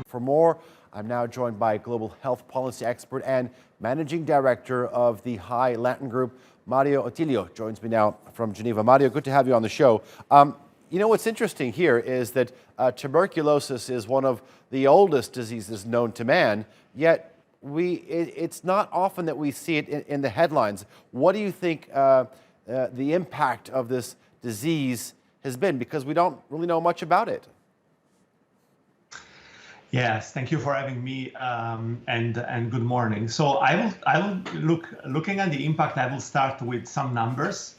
For more, I'm now joined by global health policy expert and managing director of the High Latin Group, Mario Ottiglio, joins me now from Geneva. Mario, good to have you on the show. You know, what's interesting here is that tuberculosis is one of the oldest diseases known to man, yet it's not often that we see it in the headlines. What do you think the impact of this disease has been? Because we don't really know much about it. Yes, thank you for having me, and good morning. So I will looking at the impact. I will start with some numbers.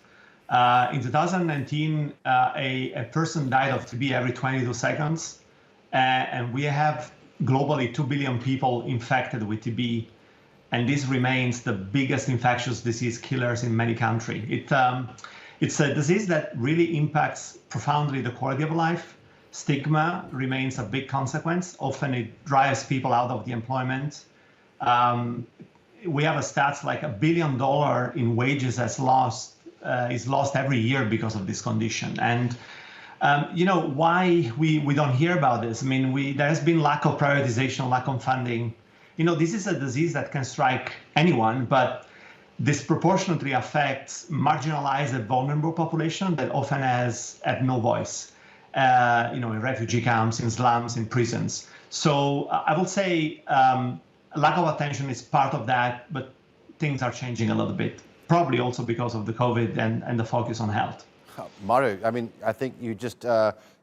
In 2019, a person died of TB every 22 seconds, and we have globally 2 billion people infected with TB, and this remains the biggest infectious disease killers in many countries. It's a disease that really impacts profoundly the quality of life. Stigma remains a big consequence. Often it drives people out of the employment. We have a stats like $1 billion in wages is lost every year because of this condition. And you know why we don't hear about this? I mean, there has been lack of prioritization, lack of funding. You know, this is a disease that can strike anyone, but disproportionately affects marginalized and vulnerable population that often had no voice. You know, in refugee camps, in slums, in prisons. So I will say lack of attention is part of that, but things are changing a little bit, probably also because of the COVID and the focus on health. Mario, I mean, I think you just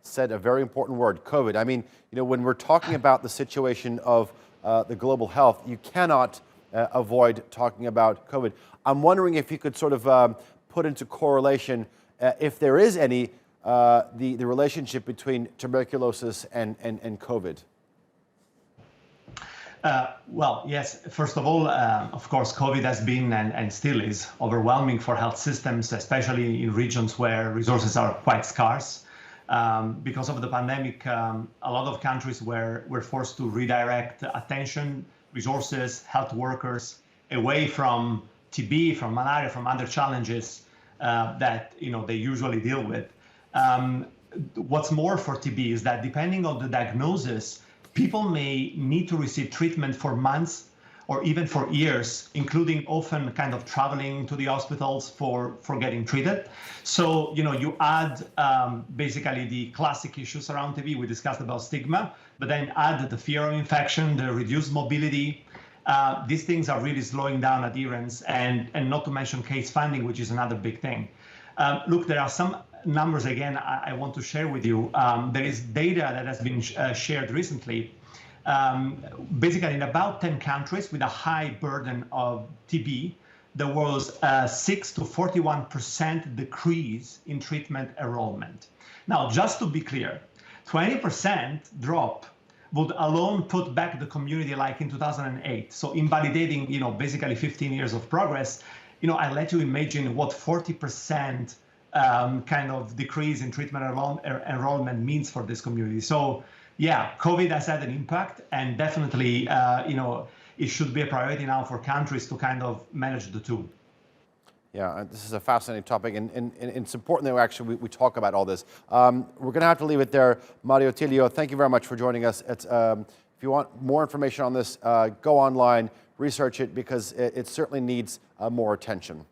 said a very important word, COVID. I mean, you know, when we're talking about the situation of the global health, you cannot avoid talking about COVID. I'm wondering if you could sort of put into correlation, if there is any, the relationship between tuberculosis and COVID? Well, yes. First of all, of course, COVID has been and still is overwhelming for health systems, especially in regions where resources are quite scarce. Because of the pandemic, a lot of countries were forced to redirect attention, resources, health workers away from TB, from malaria, from other challenges that they usually deal with. What's more for TB is that depending on the diagnosis, people may need to receive treatment for months or even for years, including often kind of traveling to the hospitals for getting treated. So, you add basically the classic issues around TB. We discussed about stigma, but then add the fear of infection, the reduced mobility. These things are really slowing down adherence and not to mention case finding, which is another big thing. Look, there are some numbers, again, I want to share with you. There is data that has been shared recently. Basically, in about 10 countries with a high burden of TB, there was a 6 to 41% decrease in treatment enrollment. Now, just to be clear, 20% drop would alone put back the community like in 2008. So invalidating, basically 15 years of progress. I let you imagine what 40% kind of decrease in treatment enrollment means for this community. So yeah, COVID has had an impact, and definitely, it should be a priority now for countries to kind of manage the two. Yeah, this is a fascinating topic, and it's important that actually we talk about all this. We're going to have to leave it there. Mario Ottiglio, thank you very much for joining us. If you want more information on this, go online, research it, because it certainly needs more attention.